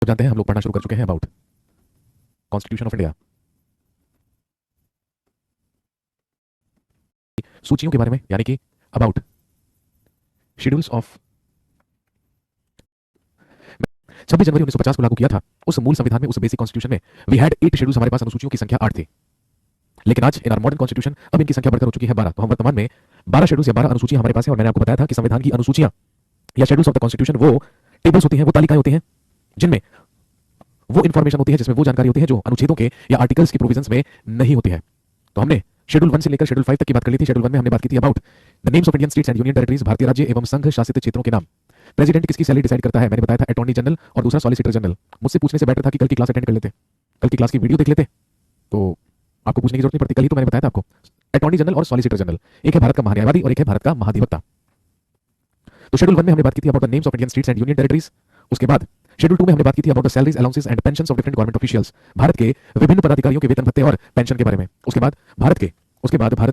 तो जानते हैं हम लोग पढ़ना शुरू कर चुके हैं अबाउट कॉन्स्टिट्यूशन ऑफ इंडिया, सूचियों के बारे में, यानी कि अबाउट शेड्यूल्स ऑफ 26 जनवरी 1950 को लागू किया था। उस मूल संविधान में, उस बेसिक कॉन्स्टिट्यूशन में वी हैड 8 शेड्यूल्स, हमारे पास अनुसूचियों की संख्या 8 थी। लेकिन आज इन आवर मॉडर्न कॉन्स्टिट्यूशन अब इनकी संख्या बढ़कर हो चुकी है 12। तो हम वर्तमान में 12 शेड्यूल्स या 12 अनुसूचियां हमारे पास है। और मैंने आपको बताया था कि संविधान की अनुसूचियां या शेड्यूल्स ऑफ द कॉन्स्टिट्यूशन वो टेबल्स होती हैं, वो तालिकाएं होती हैं जिनमें वो इन्फॉर्मेशन होती है, जिसमें वो जानकारी होती है जो अनुच्छेदों के या आर्टिकल्स की प्रोविजंस में नहीं होती है। तो हमने शेड्यूल 1 से लेकर शेड्यूल 5 तक की बात कर ली थी। शेड्यूल 1 में हमने बात की थी about the names of Indian states and union territories, भारतीय राज्य एवं संघ शासित क्षेत्रों के नाम। प्रेसिडेंट किसकी सैलरी डिसाइड करता है? मैंने बताया था अटॉर्नी जनरल, और दूसरा सॉलिसिटर जनरल। मुझसे पूछने से बेटर था कि कल की क्लास अटेंड कर लेते, कल की क्लास की वीडियो देख लेते, तो आपको पूछने की जरूरत नहीं पड़ती। कल ही तो मैंने बताया था आपको, अटॉर्नी जनरल और सॉलिसिटर जनरल, एक है भारत का महान्यायवादी और एक है भारत का महाधिवक्ता। तो शेड्यूल 1 में हमने बात की थी about the names of Indian states and union territories. उसके बाद शेड्यूल 2 में हमने बात की थी about the salaries, allowances and pensions of different government officials, Bharat के विभिन्न पदाधिकारियों के वेतन भत्ते और पेंशन के बारे में। उसके बाद भारत के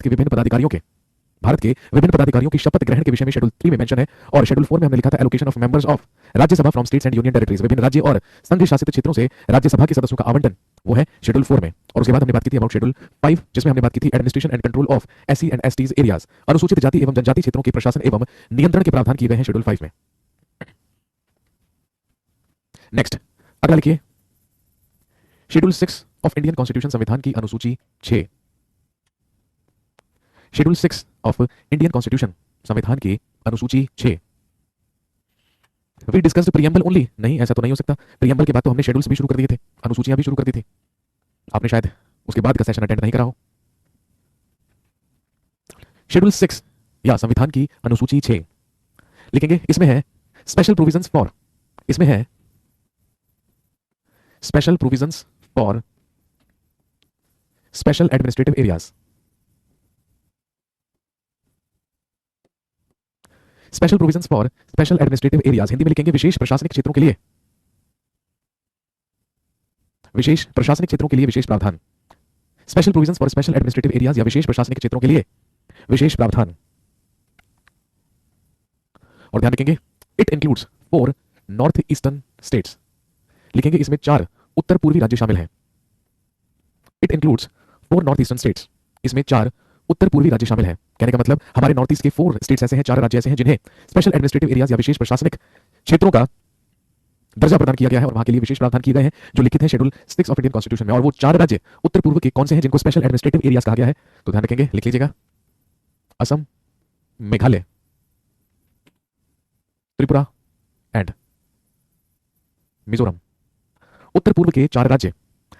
विभिन्न पदाधिकारियों की शपथ ग्रहण के विषय में शेड्यूल 3 में मेंशन है। और शेड्यूल 4 में हमने लिखा था allocation of members of Rajya Sabha from states and union territories, विभिन्न राज्य और संघ शासित क्षेत्रों से राज्यसभा के सदस्यों का आवंटन, वो है शेड्यूल 4 में। और उसके बाद हमने बात की थी अबाउट शेड्यूल 5, जिसमें हमने बात की थी administration and control of SC and STs areas, अनुसूचित जाति एवं जनजाति क्षेत्रों के प्रशासन एवं नियंत्रण के प्रावधान किए गए हैं शेड्यूल 5 में। नेक्स्ट अगला लिखिए शेड्यूल 6 ऑफ इंडियन कॉन्स्टिट्यूशन, संविधान की अनुसूची 6। शेड्यूल 6 ऑफ इंडियन कॉन्स्टिट्यूशन, संविधान की अनुसूची 6। वी डिस्कस्ड प्रीएम्बल ओनली, नहीं ऐसा तो नहीं हो सकता। प्रीएम्बल के बाद तो हमने शेड्यूल्स भी शुरू कर दिए थे, अनुसूचियां भी शुरू कर दी थी। आपने शायद उसके बाद का सेशन अटेंड नहीं करा हो। शेड्यूल 6 या संविधान की अनुसूची 6 लिखेंगे, इसमें है स्पेशल प्रोविजंस फॉर, इसमें है special provisions for special administrative areas. Special provisions for special administrative areas, Hindi में लिखेंगे विशेष प्रशासनिक क्षेत्रों के लिए, विशेष प्रशासनिक क्षेत्रों के लिए विशेष प्रावधान। Special provisions for special administrative areas या विशेष प्रशासनिक क्षेत्रों के लिए विशेष प्रावधान। और ध्यान रखेंगे it includes 4 north eastern states, लिखेंगे इसमें 4 उत्तर पूर्वी राज्य शामिल हैं। It includes 4 north eastern states, इसमें 4 उत्तर पूर्वी राज्य शामिल हैं। कहने का मतलब हमारे नॉर्थ ईस्ट के 4 स्टेट्स ऐसे हैं, 4 राज्य ऐसे हैं जिन्हें स्पेशल एडमिनिस्ट्रेटिव एरियाज या विशेष प्रशासनिक क्षेत्रों का दर्जा प्रदान किया गया है और वहां के लिए विशेष प्रावधान किए गए हैं जो लिखित हैं शेड्यूल 6 ऑफ इंडियन कॉन्स्टिट्यूशन में। और वो 4 राज्य उत्तर पूर्व के कौन से हैं जिनको स्पेशल एडमिनिस्ट्रेटिव एरियाज कहा गया है? तो ध्यान रखेंगे, लिख लीजिएगा, असम, मेघालय, त्रिपुरा एंड मिजोरम। उत्तर पूर्व के 4 राज्य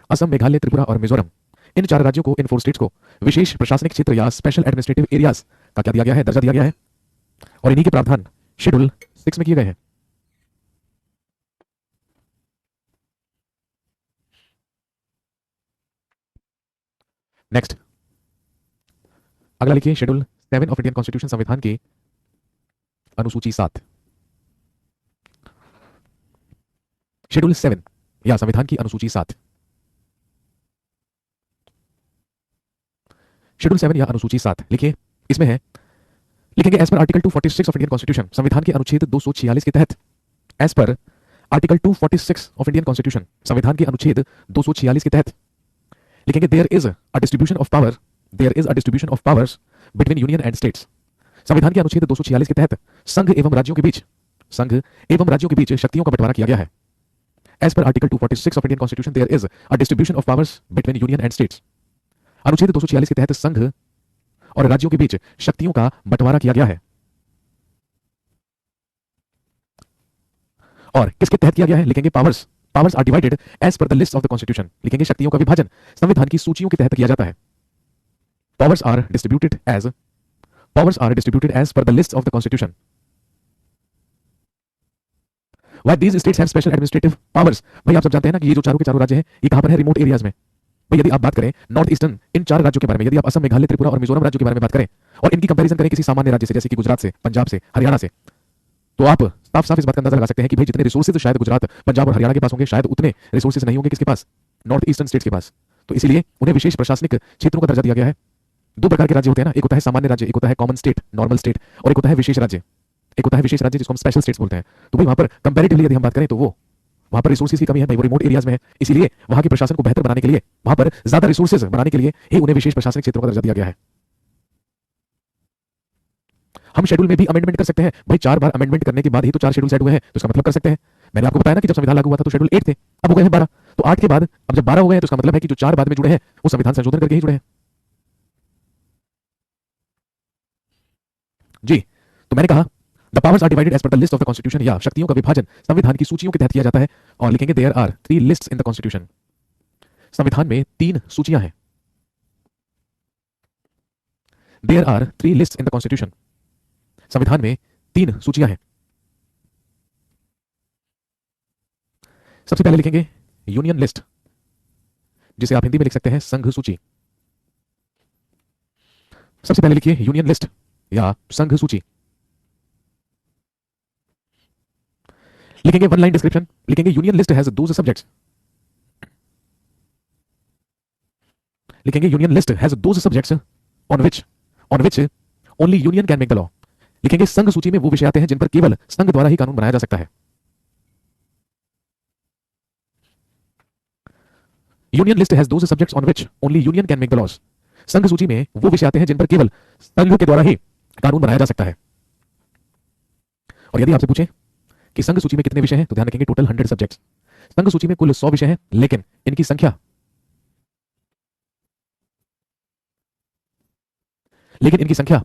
असम, मेघालय, त्रिपुरा और मिजोरम, इन 4 राज्यों को, इन 4 स्टेट्स को विशेष प्रशासनिक क्षेत्र या स्पेशल एडमिनिस्ट्रेटिव एरियाज का क्या दिया गया है? दर्जा दिया गया है। और इन्हीं के प्रावधान शेड्यूल 6 में किए गए हैं। नेक्स्ट अगला लिखिए शेड्यूल 7 ऑफ इंडियन कॉन्स्टिट्यूशन, संविधान की अनुसूची 7। शेड्यूल 7 या संविधान की अनुसूची 7। शेड्यूल 7 या अनुसूची 7 लिखिए, इसमें है, लिखेंगे as per article 246 of Indian constitution, संविधान के अनुच्छेद 246 के तहत, as per article 246 of Indian constitution, संविधान के अनुच्छेद 246 के तहत, लिखेंगे there is a distribution of power, there is a distribution of powers between union and states. संविधान के अनुच्छेद 246 के तहत संघ एवं राज्यों के बीच शक्तियों का बंटवारा किया गया है। As per article 246 of Indian constitution there is a distribution of powers between union and states. अनुच्छेद 246 के तहत संघ और राज्यों के बीच शक्तियों का बंटवारा किया गया है। और किसके तहत किया गया है? लिखेंगे powers, powers are divided as per the list of the constitution, लिखेंगे शक्तियों का विभाजन संविधान की सूचियों के तहत किया जाता है। Powers are distributed as per the list of the constitution. Why these states have special administrative powers? भाई आप सब जानते हैं ना कि ये जो चारों के चारों राज्य हैं, ये कहां पर है? रिमोट एरियाज में। भाई यदि आप बात करें नॉर्थ ईस्टर्न इन 4 राज्यों के बारे में, यदि आप असम, मेघालय, त्रिपुरा और मिजोरम राज्यों के बारे में बात करें और इनकी कंपैरिजन करें किसी सामान्य राज्य से, जैसे कि गुजरात से, पंजाब से, हरियाणा से, तो आप साफ साफ इस बात का अंदाजा लगा सकते हैं कि भाई जितने रिसोर्सेज शायद गुजरात, पंजाब और हरियाणा के पास होंगे, शायद उतने रिसोर्सेज नहीं होंगे किसके पास? नॉर्थ ईस्टर्न स्टेट्स के पास। तो इसलिए उन्हें विशेष प्रशासनिक क्षेत्रों का दर्जा दिया गया है। 2 प्रकार के राज्य होते हैं ना, एक होता है सामान्य राज्य, एक होता है कॉमन स्टेट, नॉर्मल स्टेट, और एक होता है विशेष राज्य, जिसको हम स्पेशल स्टेट्स बोलते हैं। तो भाई वहां पर कंपैरेटिवली यदि हम बात करें तो वो वहां पर रिसोर्सेज की कमी है भाई, वो रिमोट एरियाज में है, इसीलिए वहां के प्रशासन को बेहतर बनाने के लिए, वहां पर ज्यादा रिसोर्सेज बनाने के लिए ही उन्हें विशेष प्रशासनिक क्षेत्रों का दर्जा दिया गया है। हम शेड्यूल में भी अमेंडमेंट कर सकते हैं भाई, 4 बार अमेंडमेंट करने के बाद ही तो 4 शेड्यूल सेट हुए हैं, तो इसका मतलब कर सकते हैं। मैंने आपको बताया ना कि जब संविधान लागू हुआ था तो शेड्यूल 8 थे, अब हो गए हैं 12, तो 8 के बाद अब जब 12 हो गए हैं तो इसका मतलब है कि जो 4 बाद में जुड़े हैं वो संविधान संशोधन करके ही जुड़े हैं। जी, तो मैंने कहा the powers are divided as per the list of the constitution, या शक्तियों का विभाजन संविधान की सूचियों के तहत किया जाता है, और लिखेंगे there are 3 lists in the constitution. संविधान में 3 सूचियां हैं। There are 3 lists in the constitution. संविधान में 3 सूचियां हैं। सबसे पहले लिखेंगे यूनियन लिस्ट, जिसे आप हिंदी में लिख सकते हैं संघ सूची। सबसे पहले लिखिए यूनियन लिस्ट या संघ सूची। लिखेंगे 1 लाइन डिस्क्रिप्शन, लिखेंगे union list has those subjects. लिखेंगे union list has those subjects on which only union can make the law. लिखेंगे संघ सूची में वो विषय आते हैं जिन पर केवल संघ द्वारा ही कानून बनाया जा सकता है। Union list has those subjects on which only union can make the laws. संघ सूची में वो विषय आते हैं जिन पर केवल संघ के द्वारा ही कानून बनाया जा सकता है। और यदि आपसे पूछें कि संघ सूची में कितने विषय हैं, तो ध्यान रखेंगे टोटल 100 सब्जेक्ट्स। संघ सूची में कुल 100 विषय हैं, लेकिन इनकी संख्या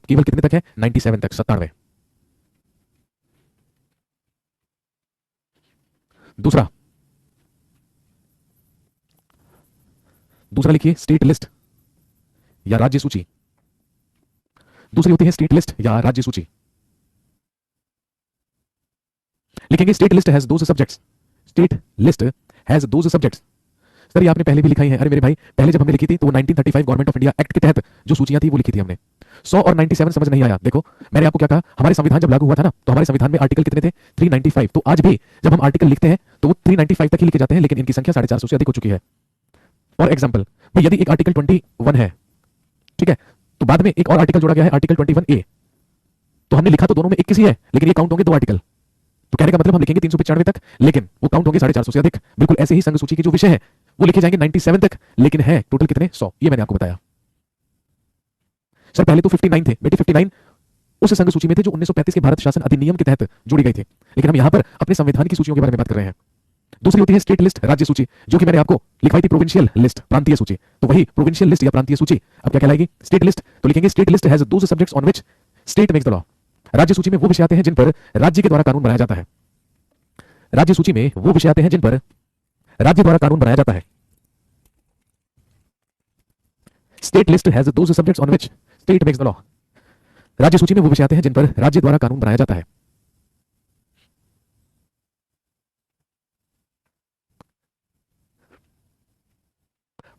केवल कितने तक है? 97 तक, 97। दूसरा लिखिए स्टेट लिस्ट या राज्य सूची। दूसरी होती है स्टेट लिस्ट या राज्य सूची। लिखेंगे state list has those subjects. State list has those subjects. Sir ये आपने पहले भी लिखाई है। अरे मेरे भाई, पहले जब हमने लिखी थी तो 1935 गवर्नमेंट ऑफ इंडिया एक्ट के तहत जो सूचियां थी वो लिखी थी हमने। 100 और 97 समझ नहीं आया। देखो मैंने आपको क्या कहा, हमारे संविधान जब लागू हुआ था ना, तो हमारे संविधान में आर्टिकल कितने थे? 395। तो आज भी जब हम आर्टिकल लिखते हैं तो वो 395 तक ही लिखे जाते हैं, लेकिन इनकी संख्या 450 से अधिक हो चुकी है। फॉर एग्जाम्पल भाई, यदि एक आर्टिकल 21 है, ठीक है, तो बाद में एक और आर्टिकल जोड़ा गया है आर्टिकल 21A, तो हमने लिखा तो दोनों में 21 ही है, लेकिन ये काउंट होंगे 2 आर्टिकल। तो कहने का मतलब हम लिखेंगे 395 तक, लेकिन वो काउंट होंगे 450 से अधिक। बिल्कुल ऐसे ही संघ सूची के जो विषय है वो लिखे जाएंगे 97 तक, लेकिन है टोटल कितने? 100। ये मैंने आपको बताया। सर पहले तो 59 थे बेटे, 59 उस संघ सूची में थे जो 1935 के भारत शासन अधिनियम के तहत जोड़ी गई थी, लेकिन हम यहां पर अपने संविधान की सूचियों के बारे में बात कर रहे हैं। दूसरी होती है स्टेट लिस्ट, राज्य सूची, जो कि मैंने आपको लिखवाई थी प्रोविंशियल लिस्ट, प्रांतीय सूची। तो वही प्रोविंशियल लिस्ट या प्रांतीय सूची अब क्या कहलाएगी? State list. तो लिखेंगे state list has those subjects on which state makes the law. राज्य सूची में वो विषय आते हैं जिन पर राज्य के द्वारा कानून बनाया जाता है। राज्य सूची में वो विषय आते हैं जिन पर राज्य द्वारा कानून बनाया जाता है। State list has those subjects on which state makes the law. राज्य सूची में वो विषय आते हैं जिन पर राज्य द्वारा कानून बनाया जाता है।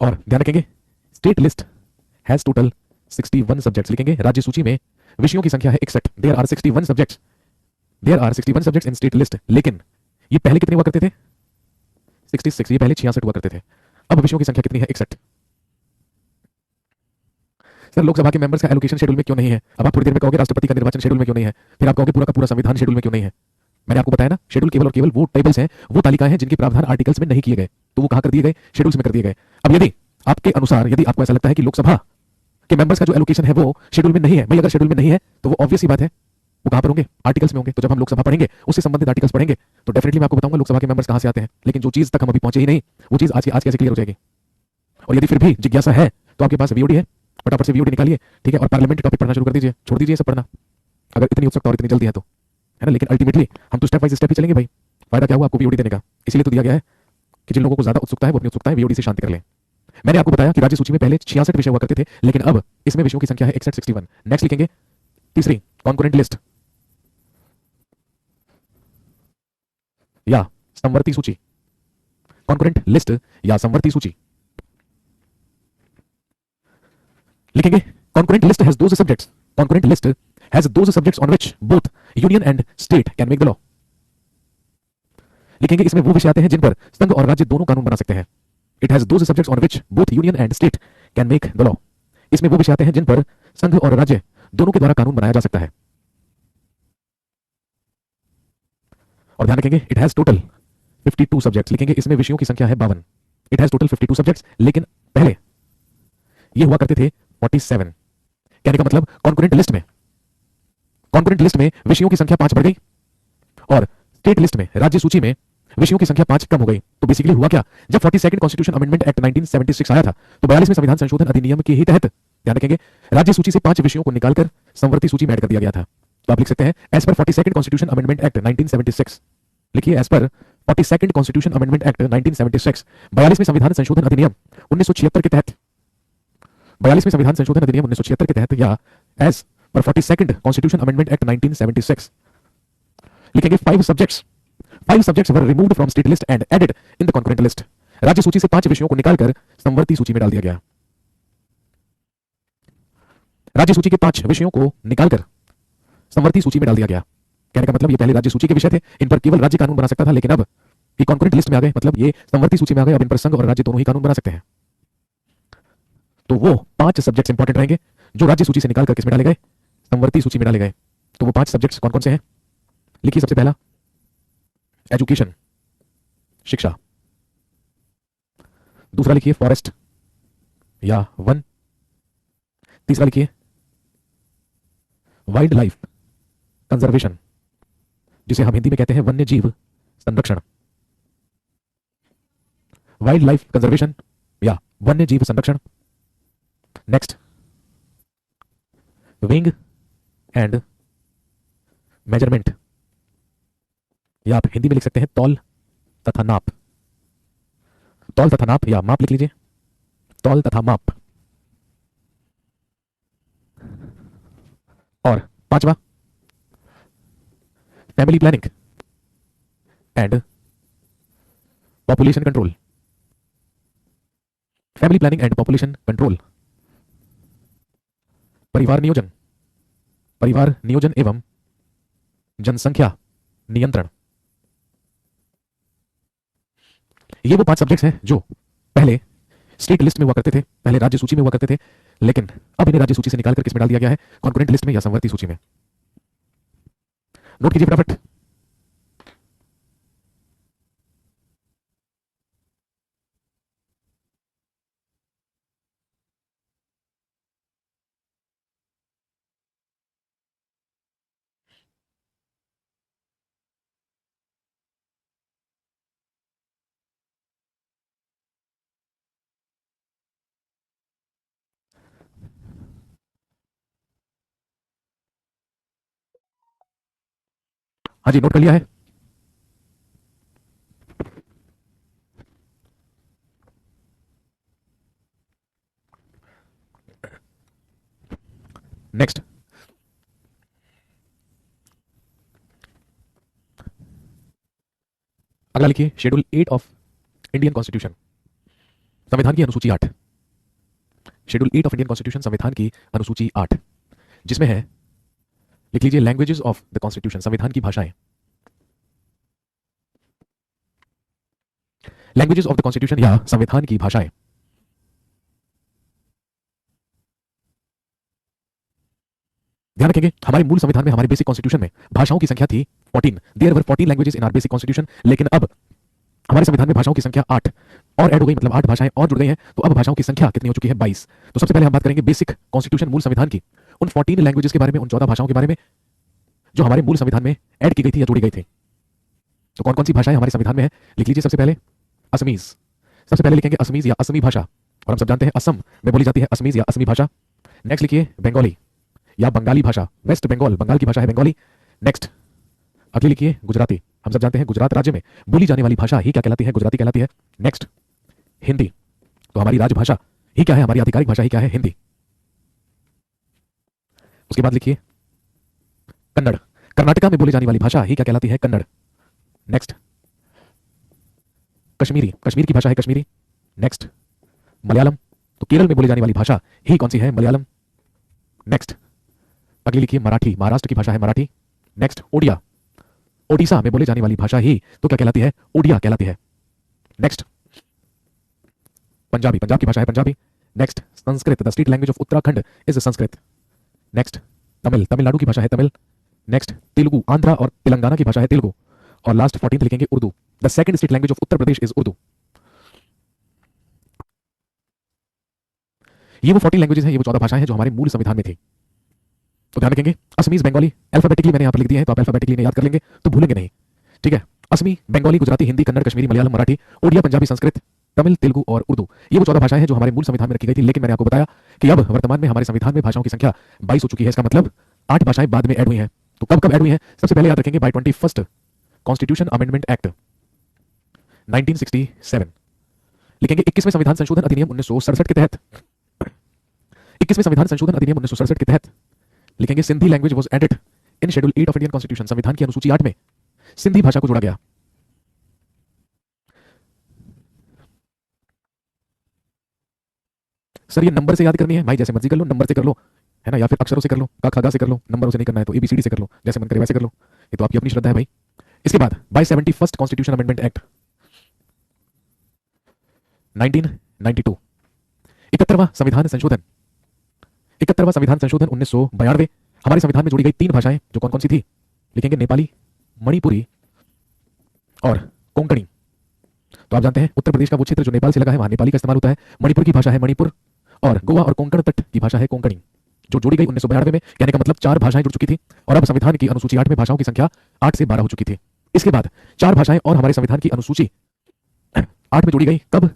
और ध्यान रखेंगे state list has total 61 subjects. लिखेंगे राज्य सूची में विषयों की संख्या है 61। There are 61 subjects. There are 61 subjects in state list. लेकिन ये पहले कितने हुआ करते थे? 66। ये पहले 66 हुआ करते थे। अब विषयों की संख्या कितनी है? 61। सर लोकसभा के मेंबर्स का एलोकेशन शेड्यूल में क्यों नहीं है? अब आप थोड़ी देर में कहोगे राष्ट्रपति का निर्वाचन शेड्यूल में क्यों नहीं है, फिर आप कहोगे पूरा का पूरा संविधान शेड्यूल में क्यों नहीं है। मैंने आपको बताया ना, शेड्यूल केवल और केवल वो टेबल्स हैं, वो तालिकाएं हैं जिनके प्रावधान आर्टिकल्स में नहीं किए गए, तो वो कहां कर दिए गए? शेड्यूल्स में कर दिए गए। अब यदि आपके अनुसार, यदि आपको ऐसा लगता है कि लोकसभा के मेंबर्स का जो एलोकेशन है वो शेड्यूल में नहीं है, भाई अगर शेड्यूल में नहीं है तो वो ऑब्वियस ही बात है वो कहां पर होंगे? आर्टिकल्स में होंगे। तो जब हम लोकसभा पढ़ेंगे, उससे संबंधित आर्टिकल्स पढ़ेंगे, तो डेफिनेटली मैं आपको बताऊंगा लोकसभा के मेंबर्स कहां से आते हैं। लेकिन जो चीज तक हम अभी पहुंचे ही नहीं, वो चीज आज कैसे क्लियर हो जाएगी? और यदि फिर भी जिज्ञासा है तो आपके पास वीओडी है, फटाफट से वीओडी निकालिए, ठीक है, और पार्लियामेंट टॉपिक पढ़ना शुरू कर दीजिए। छोड़ दीजिए सब पढ़ना, अगर इतनी उत्सुकता और इतनी जल्दी है तो, है ना। लेकिन अल्टीमेटली हम तो स्टेप बाय स्टेप ही चलेंगे भाई। फायदा क्या हुआ आपको वीओडी देने का? इसीलिए तो दिया गया है कि जिन लोगों को ज्यादा उत्सुकता है वो अपनी उत्सुकता है वीओडी से शांति कर लें। मैंने आपको बताया कि राज्य सूची में पहले 66 विषय हुआ करते थे, लेकिन अब इसमें विषयों की संख्या है 61, 61। नेक्स्ट लिखेंगे तीसरी कॉन्करेंट लिस्ट या समवर्ती सूची। कॉन्करेंट लिस्ट या समवर्ती सूची। लिखेंगे concurrent list has those subjects. Concurrent list has those subjects on which both union and state can make the law. लिखेंगे इसमें वो विषय आते हैं जिन पर संघ और राज्य दोनों कानून बना सकते हैं। It has those subjects on which both union and state can make the law. इसमें वो विषय आते हैं जिन पर संघ और राज्य दोनों के द्वारा कानून बनाया जा सकता है। और ध्यान रखेंगे इट हैज टोटल 52 सब्जेक्ट्स लिखेंगे, इसमें विषयों की संख्या है 52। इट हैज टोटल 52 सब्जेक्ट्स, लेकिन पहले ये हुआ करते थे 47। कहने का मतलब कॉन्करेंट लिस्ट में विषयों की संख्या 5 बढ़ गई और स्टेट लिस्ट में, राज्य सूची में, विषयों की संख्या 5 कम हो गई। तो बेसिकली हुआ क्या, जब 42nd कॉन्स्टिट्यूशन अमेंडमेंट एक्ट 1976 आया था तो 42वें संविधान संशोधन अधिनियम के ही तहत, ध्यान रखेंगे, राज्य सूची से 5 विषयों को निकालकर संवर्ती सूची में ऐड कर दिया गया था। तो आप लिख सकते हैं as per 42nd constitution amendment act 1976, लिखिए as per 42nd constitution amendment act 1976, 42वें संविधान संशोधन अधिनियम 1976 के तहत, 42वें संविधान संशोधन अधिनियम 1976 के तहत, या as per 42nd constitution amendment act 1976, लिखेंगे 5 subjects were removed from state list and added in the concurrent list. राज्य सूची से 5 विषयों को निकालकर संवर्ती सूची में डाल दिया गया। राज्य सूची के 5 विषयों को निकालकर संवर्ती सूची में डाल दिया गया। कहने का मतलब ये पहले राज्य सूची के विषय थे, इन पर केवल राज्य कानून बना सकता था, लेकिन अब ये कॉन्करेंट लिस्ट में आ गए, मतलब ये संवर्ती सूची में आ गए, अब इन पर संघ और राज्य दोनों ही कानून बना सकते हैं। तो वो 5 सब्जेक्ट्स इंपॉर्टेंट रहेंगे जो राज्य सूची से निकालकर किसमें डाले गए, संवर्ती सूची में डाले गए। तो वो 5 सब्जेक्ट्स कौन कौन से हैं, लिखिए। सबसे पहला एजुकेशन, शिक्षा। दूसरा लिखिए फॉरेस्ट या वन। तीसरा लिखिए वाइल्ड लाइफ कंजर्वेशन, जिसे हम हिंदी में कहते हैं वन्य जीव संरक्षण। वाइल्ड लाइफ कंजर्वेशन या वन्य जीव संरक्षण। नेक्स्ट विंग एंड मेजरमेंट, या आप हिंदी में लिख सकते हैं तौल तथा नाप। तौल तथा नाप या माप लिख लीजिए, तौल तथा माप। और 5वां family planning and population control. Family planning and population control, परिवार नियोजन एवं जनसंख्या नियंत्रण। ये वो 5 सब्जेक्ट्स हैं जो पहले स्टेट लिस्ट में हुआ करते थे, पहले राज्य सूची में हुआ करते थे, लेकिन अब इन्हें राज्य सूची से निकालकर किसमें डाल दिया गया है, कॉन्करेंट लिस्ट में या संवर्ती सूची में। नोट कीजिए फटाफट। हाँ जी, नोट कर लिया है। नेक्स्ट अगला लिखिए शेड्यूल 8 ऑफ इंडियन कॉन्स्टिट्यूशन, संविधान की अनुसूची 8। शेड्यूल 8 ऑफ इंडियन कॉन्स्टिट्यूशन, संविधान की अनुसूची 8, जिसमें है, लिख लीजिए लैंग्वेजेस ऑफ द कॉन्स्टिट्यूशन, संविधान की भाषाएं। लैंग्वेजेस ऑफ द कॉन्स्टिट्यूशन या संविधान की भाषाएं। ध्यान रखेंगे हमारे मूल संविधान में, हमारे बेसिक कॉन्स्टिट्यूशन में भाषाओं की संख्या थी 14। There were 14 languages in our basic constitution, लेकिन अब हमारे संविधान में भाषाओं की संख्या 8 और ऐड हो गई, मतलब 8 भाषाएं और जुड़ गई हैं। तो अब भाषाओं की संख्या कितनी हो चुकी है, 22। तो सबसे पहले हम बात करेंगे बेसिक कॉन्स्टिट्यूशन, मूल संविधान की, उन 14 लैंग्वेजेस के बारे में, उन 14 भाषाओं के बारे में जो हमारे मूल संविधान में ऐड की गई थी या जोड़ी गई थी। तो कौन कौन सी भाषाएं हमारे संविधान में है, लिख लीजिए। सबसे पहले असमीज, सबसे पहले लिखेंगे असमीज या असमी भाषा, और हम सब जानते हैं असम में बोली जाती है असमीज या असमी भाषा। नेक्स्ट लिखिए बंगाली या बंगाली भाषा, वेस्ट बंगाल, बंगाल की भाषा है बंगाली। नेक्स्ट अगली लिखिए गुजराती, हम सब जानते हैं गुजरात राज्य में बोली जाने वाली भाषा ही क्या कहलाती है, गुजराती कहलाती है। नेक्स्ट हिंदी, तो हमारी राजभाषा ही क्या है, हमारी आधिकारिक भाषा ही क्या है, हिंदी। उसके बाद लिखिए कन्नड़, कर्नाटका में बोली जाने वाली भाषा ही क्या कहलाती है, कन्नड़। नेक्स्ट कश्मीरी, कश्मीर की भाषा है कश्मीरी। नेक्स्ट मलयालम, तो केरल में बोली जाने वाली भाषा ही कौन सी है, मलयालम। नेक्स्ट अगली लिखिए मराठी, महाराष्ट्र की भाषा है मराठी। नेक्स्ट ओडिया, ओडिशा में बोली जाने वाली भाषा ही तो क्या कहलाती है, ओडिया कहलाती है। नेक्स्ट पंजाबी, पंजाब की भाषा है Punjabi. Next Sanskrit, the state language of Uttarakhand is Sanskrit. Next Tamil, Tamil Nadu की भाषा है तमिल। नेक्स्ट तेलुगु, आंध्रा और तेलंगाना की भाषा है तेलुगु। और लास्ट 14th लिखेंगे Urdu, the second state language of Uttar Pradesh is Urdu. ये वो 40 लैंग्वेजेस हैं, ये वो 14 भाषाएं हैं जो हमारे मूल संविधान में थी। तो ध्यान रखेंगे, असमीज बंगाली अल्फाबेटिकली मैंने यहां पर लिख दिया है, तो आप अल्फाबेटिकली नहीं याद कर लेंगे तो भूलेंगे नहीं, ठीक है। असमी, बंगाली, गुजराती, हिंदी, कन्नड़, कश्मीरी, मलयालम, मराठी, उड़िया, पंजाबी, संस्कृत, तमिल, तेलुगु और उर्दू, ये वो 14 भाषाएं हैं जो हमारे मूल संविधान में रखी गई थी। लेकिन मैंने आपको बताया कि अब वर्तमान में हमारे संविधान में भाषाओं की संख्या 22 हो चुकी है। इसका मतलब 8 भाषाएं बाद में ऐड हुई हैं। तो कब कब ऐड हुई हैं? सबसे पहले याद रखेंगे bye 21st constitution amendment act 1967। लिखेंगे 21वें संविधान संशोधन अधिनियम 1967 के तहत, 21वें संविधान संशोधन अधिनियम 1967 के तहत लिखेंगे Sindhi language was added in schedule 8 of Indian constitution. संविधान की अनुसूची 8 में सिंधी भाषा को जोड़ा गया। सर ये नंबर से याद करनी है भाई, जैसे मर्जी कर लो, नंबर से कर लो, है ना, या फिर अक्षरों से कर लो, का खगा से कर लो। नंबरों से नहीं करना है तो एबीसीडी से कर लो, जैसे मन करे वैसे कर लो, ये तो आपकी अपनी श्रद्धा है भाई। इसके बाद by 71st constitution amendment act 1992, 71वां संविधान संशोधन, 71वां संविधान संशोधन 1992। हमारे संविधान में जोड़ी गई 3 भाषाएं जो कौन कौन सी थी? लिखेंगे नेपाली, मणिपुरी और कोंकणी। तो आप जानते हैं उत्तर प्रदेश का वो क्षेत्र जो नेपाल से लगा है, वहां नेपाली का इस्तेमाल होता है। मणिपुर की भाषा है मणिपुर और गोवा और कोंकण तट की भाषा है कोंकणी, जो जोड़ी गई 1992 में। कहने का मतलब 4 भाषाएं जुड़ चुकी थी और अब संविधान की अनुसूची 8 में भाषाओं की संख्या 8 से 12 हो चुकी थी। इसके बाद 4 भाषाएं और हमारे संविधान की अनुसूची 8 में जोड़ी गई। कब?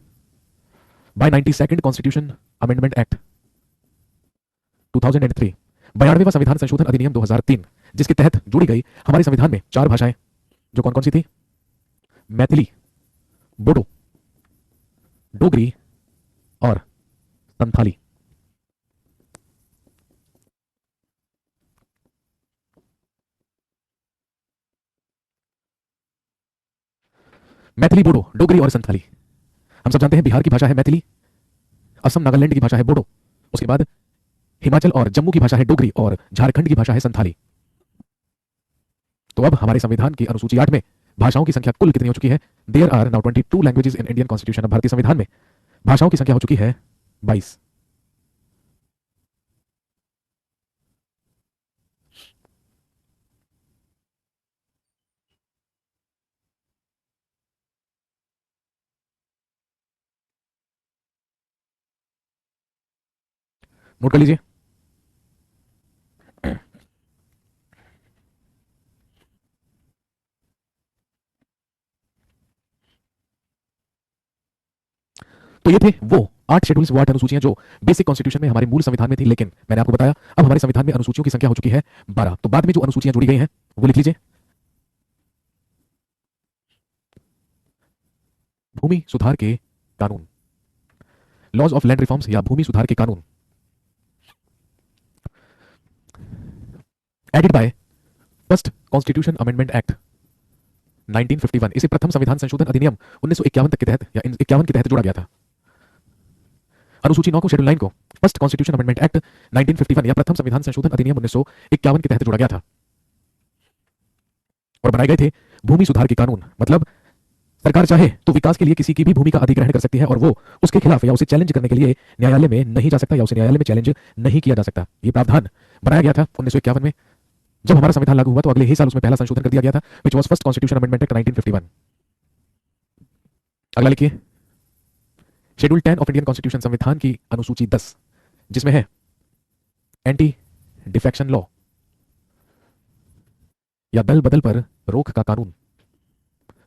By 92nd constitution amendment act 2003, 92वां संविधान संशोधन अधिनियम 2003, जिसके तहत जोड़ी गई हमारे संविधान में 4 भाषाएं जो कौन कौन सी थी? मैथिली, बोडो, डोगरी और संथाली। मैथिली, बोडो, डोगरी और संथाली। हम सब जानते हैं बिहार की भाषा है मैथिली, असम नागालैंड की भाषा है बोडो, उसके बाद हिमाचल और जम्मू की भाषा है डोगरी और झारखंड की भाषा है संथाली। तो अब हमारे संविधान की अनुसूची 8 में भाषाओं की संख्या कुल कितनी हो चुकी है? There are now 22 languages in Indian constitution. भारतीय संविधान में भाषाओं की संख्या हो चुकी है 22। नोट कर लीजिए। तो ये थे वो 8 शेड्यूल्स, वो 8 अनुसूचियां जो बेसिक कॉन्स्टिट्यूशन में हमारे मूल संविधान में थी। लेकिन मैंने आपको बताया अब हमारे संविधान में अनुसूचियों की संख्या हो चुकी है 12। तो बाद में जो अनुसूचियां जोड़ी गई हैं वो लिख लीजिए। भूमि सुधार के कानून, लॉज ऑफ लैंड रिफॉर्म्स या भूमि सुधार के कानून, added by first constitution amendment act 1951। इसे प्रथम संविधान संशोधन अधिनियम 1951 तक के तहत या 51 के तहत जोड़ा गया था। अनुसूची 9 को, शेड्यूल 9 को फर्स्ट कॉन्स्टिट्यूशन अमेंडमेंट एक्ट 1951 या प्रथम संविधान संशोधन अधिनियम 1951 के तहत जोड़ा गया था और बनाए गए थे भूमि सुधार के कानून। मतलब सरकार चाहे तो विकास के लिए किसी की भी भूमि का अधिग्रहण कर सकती है और वो उसके खिलाफ या उसे चैलेंज करने के लिए न्यायालय में नहीं जा सकता या उसे न्यायालय में चैलेंज नहीं किया जा सकता। ये प्रावधान बनाया गया था 1951 में। जब हमारा संविधान लागू हुआ तो अगले ही साल उसमें पहला संशोधन कर दिया गया था, which was first constitution amendment act 1951। अगला लिखिए, शेड्यूल 10 ऑफ इंडियन कॉन्स्टिट्यूशन, संविधान की अनुसूची 10, जिसमें है एंटी डिफेक्शन लॉ या दल बदल पर रोक का कानून।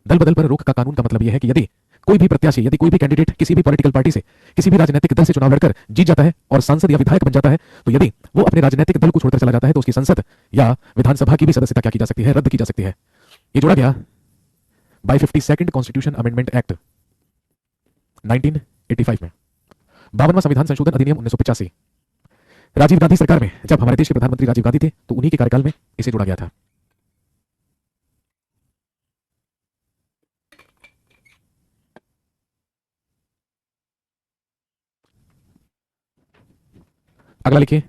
दल बदल पर रोक का कानून का मतलब यह है कि यदि कोई भी प्रत्याशी, यदि कोई भी कैंडिडेट किसी भी पॉलिटिकल पार्टी से, किसी भी राजनीतिक दल से चुनाव लड़कर जीत जाता है और सांसद या विधायक बन जाता है, तो यदि वो अपने राजनीतिक दल को छोड़कर चला जाता है तो उसकी संसद या विधानसभा की भी सदस्यता क्या की जा सकती है? रद्द की जा सकती है। ये जोड़ा गया bye 52nd constitution amendment act 1985 में। 52वां संविधान संशोधन अधिनियम 1985, राजीव गांधी सरकार में, जब हमारे देश के प्रधानमंत्री राजीव गांधी थे तो उन्हीं के कार्यकाल में इसे जोड़ा गया था। अगला लिखिए,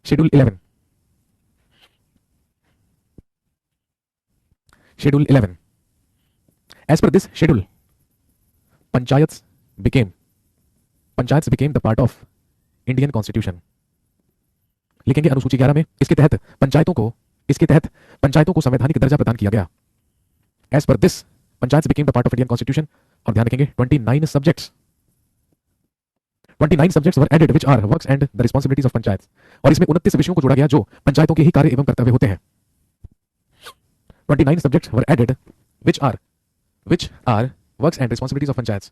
schedule 11। Schedule 11, as per this schedule panchayats became the part of Indian constitution. लिखेंगे अनुसूची 11 में इसके तहत पंचायतों को संवैधानिक दर्जा प्रदान किया गया। As per this panchayat became the part of Indian constitution. और ध्यान रखेंगे 29 subjects were added which are works and the responsibilities of panchayat. और इसमें 29 विषयों को जोड़ा गया जो पंचायतों के ही कार्य एवं कर्तव्य होते हैं। 29 subjects were added which are works and responsibilities of panchayat.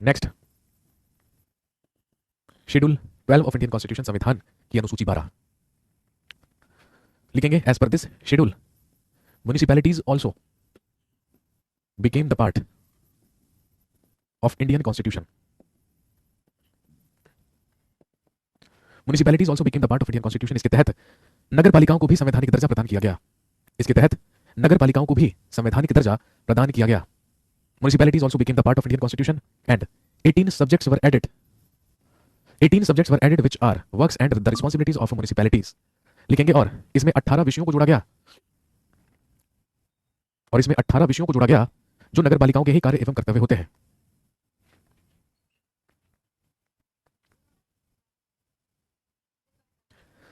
Next, schedule 12 of Indian constitution, संविधान की अनुसूची 12 लिखेंगे as per this schedule municipalities also became the part of Indian constitution. Municipalities also became the part of Indian constitution. इसके तहत नगर पालिकाओं को भी संवैधानिक दर्जा प्रदान किया गया। इसके तहत नगर पालिकाओं को भी संवैधानिक दर्जा प्रदान किया गया। Municipalities also became the part of Indian Constitution and 18 subjects were added. 18 subjects were added which are works and the responsibilities of municipalities. लिखेंगे और इसमें 18 विषयों को जोड़ा गया। और इसमें 18 विषयों को जोड़ा गया जो नगर पालिकाओं के ही कार्य एवं कर्तव्य होते हैं।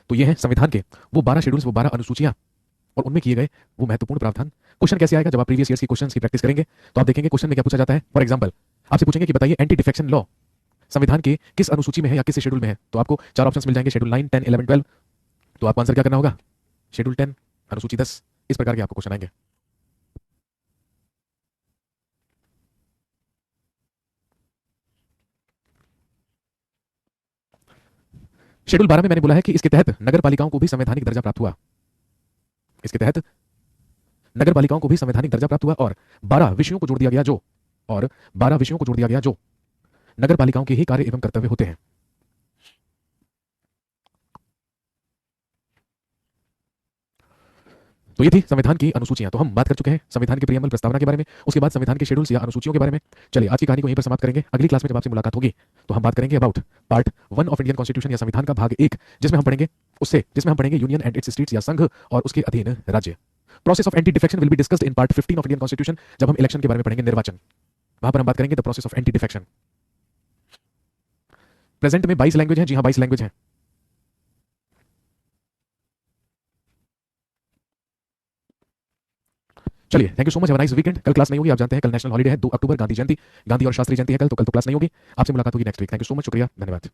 तो ये हैं संविधान के वो 12 शेड्यूल्स, वो 12 अनुसूचियां और उनमें किए गए वो महत्वपूर्ण प्रावधान। क्वेश्चन कैसे आएगा? जब आप प्रीवियस ईयर्स की क्वेश्चंस की प्रैक्टिस करेंगे तो आप देखेंगे क्वेश्चन में क्या पूछा जाता है। फॉर एग्जांपल आपसे पूछेंगे कि बताइए एंटी डिफेक्शन लॉ संविधान के किस अनुसूची में है या किस शेड्यूल में है। तो आपको चार ऑप्शंस मिल जाएंगे, शेड्यूल 9, 10, 11, 12। तो आपको आंसर क्या करना होगा? शेड्यूल 10, अनुसूची 10। इस प्रकार के आपको क्वेश्चन आएंगे। शेड्यूल 12 में मैंने बोला है कि इसके तहत नगर पालिकाओं को भी संवैधानिक दर्जा प्राप्त हुआ। इसके तहत नगर पालिकाओं को भी संवैधानिक दर्जा प्राप्त हुआ और 12 विषयों को जोड़ दिया गया जो नगर पालिकाओं के ही कार्य एवं कर्तव्य होते हैं। तो ये थी संविधान की अनुसूचियां। तो हम बात कर चुके हैं संविधान के प्रियम्बल प्रस्तावना के बारे में, उसके बाद संविधान के शेड्यूल्स या अनुसूचियों के बारे में। चलिए आज की कहानी को यहीं पर समाप्त करेंगे। अगली क्लास में जब आपसे मुलाकात होगी तो हम बात करेंगे about part 1 of Indian constitution या संविधान का भाग 1, जिसमें हम पढ़ेंगे यूनियन एंड इट्स स्टेट्स या संघ और उसके अधीन राज्य। Process of anti defection will be discussed in part 15 of Indian constitution, जब हम इलेक्शन के बारे में पढ़ेंगे, निर्वाचन। वहां पर हम बात करेंगे the process of anti defection. Present में 22 लैंग्वेज हैं। जी हाँ, 22 लैंग्वेज हैं। चलिए, thank you so much, have a nice weekend. कल क्लास नहीं होगी, आप जानते हैं कल नेशनल हॉलीडे है, 2 अक्टूबर गांधी जयंती, गांधी और शास्त्री जयंती है कल। तो कल तो क्लास नहीं होगी। आपसे मुलाकात होगी next week. Thank you so much, शुक्रिया, धन्यवाद।